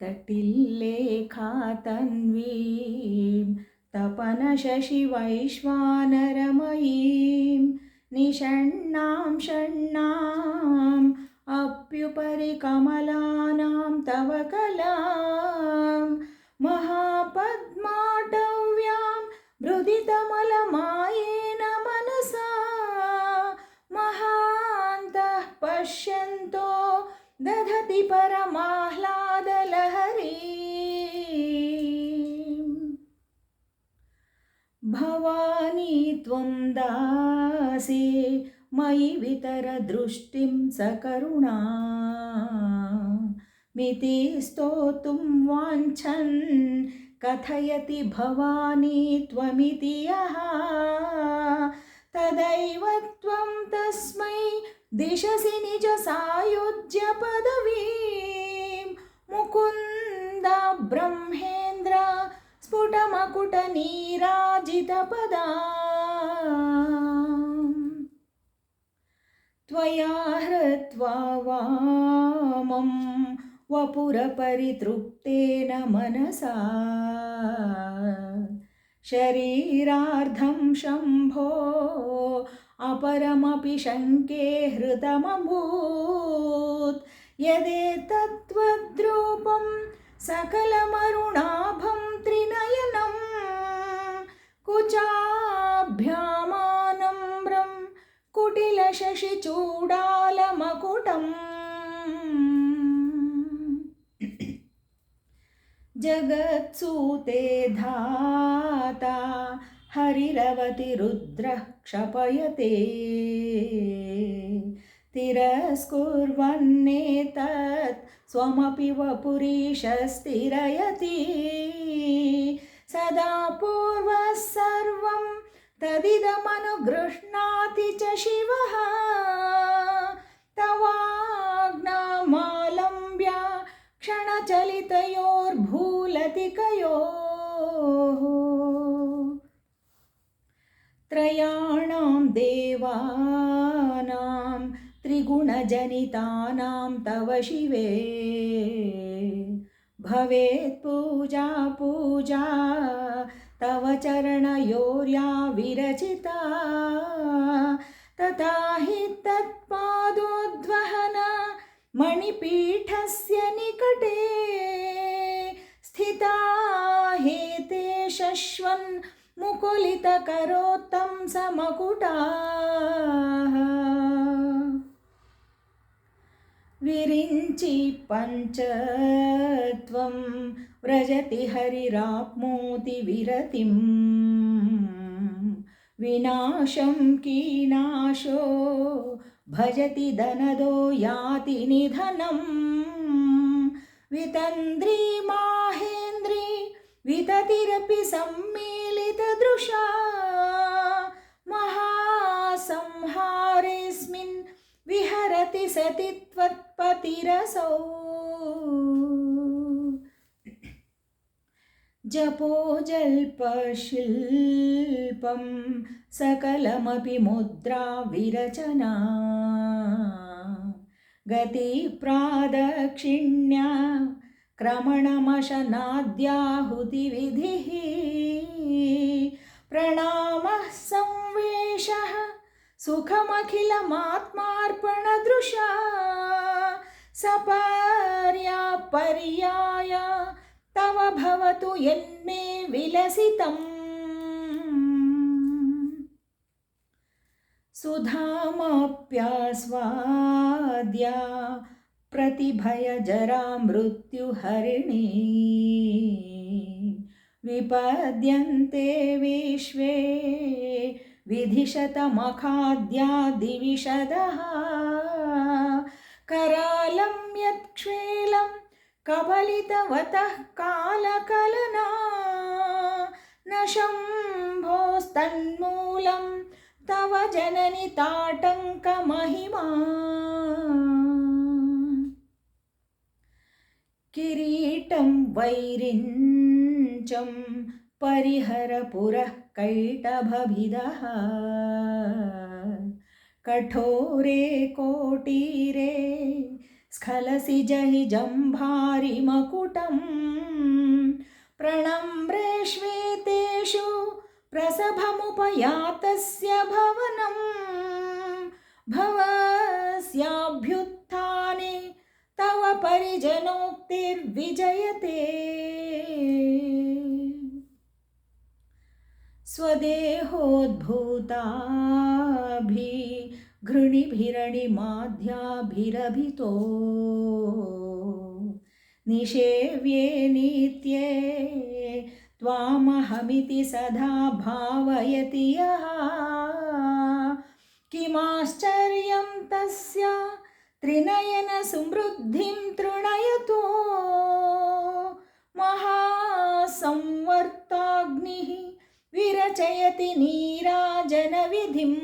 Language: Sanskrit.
तटिल्लेखातन्वीं तपनशशिवैश्वानरमयीं निषण्णां षण्णाम् अप्युपरि कमलानां तव कलां महापद्माटव्यां हृदितमलमायेन मनसा महान्तः पश्यन्तो दधति परमाह्लादलहरीम्। भवानी त्वं दासे मयि वितरदृष्टिं सकरुणा मिति स्तोतुं वाञ्छन् कथयति भवानी त्वमिति यः तदैव त्वं तस्मै दिशसि निज सायुज्य पदवीं मुकुन्द ब्रह्मेन्द्र स्फुटमकुटनीराजितपदा त्वया हृत्वा वामं वपुरपरितृप्तेन मनसा शरीरार्धं शम्भो अपरमपि शङ्के हृतमभूत् यदेतत्त्वद्रूपं सकलमरुणाभं त्रिनयनं कुचाभ्यामानम्रं कुटिलशशिचूडालमकुटम् जगत्सूते धाता हरिरवतिरुद्रः क्षपयते तिरस्कुर्वन्नेतत् स्वमपि वपुरीशस्तिरयति सदा पूर्वः सर्वं तदिदमनुगृह्णाति च शिवः तवाज्ञामालम्ब्य क्षणचलितयोर्भूलतिकयोः त्रयाणां देवानां त्रिगुणजनितानां तव शिवे भवेत् पूजा पूजा तव चरणयोर्या विरचिता तथा हि तत्पादोद्वहन मणिपीठस्य निकटे स्थिता हेते शश्वन् मुकुलितकरोत्तं समकुटाः विरिञ्चि पञ्चत्वं व्रजति हरिराप्नोति विरतिं विनाशं कीनाशो भजति धनदो याति निधनं वितन्द्री माहेन्द्री विततिरपि सम्मीलितदृशा महासंहारेऽस्मिन् विहरति सति त्वत्पतिरसौ जपोजल्पशिल्पं सकलमपि मुद्रा विरचना गतिप्रादक्षिण्या क्रमणमशनाद्याहुतिविधिः प्रणामः संवेशः सुखमखिलमात्मार्पणदृशा सपर्यापर्याय तव भवतु यन्मे विलसितम् सुधामप्यास्वाद्या प्रतिभयजरा मृत्युहरिणी विपद्यन्ते विश्वे विधिशतमखाद्या दिविशदः करालं यत्क्षेलं कबलितवतः कालकलना न शम्भोस्तन्मूलं तव जननि ताटङ्कमहिमा किरीटं वैरिञ्चं परिहर पुरः कैटभभिदः कठोरे कोटीरे स्खलसि जहि जम्भारिमकुटं प्रणम्रेष्वेतेषु प्रसभमुपयातस्य भवनं भवस्याभ्युत्थाने तव परिजनोक्तिर्विजयते स्वदेहोद्भूताभिघृणिभिरणिमाध्याभिरभितो निषेव्ये नित्ये त्वामहमिति सदा भावयति यः किमाश्चर्यं तस्य त्रिनयनसमृद्धिं तृणयतो महासंवर्ताग्निः विरचयति नीराजनविधिम्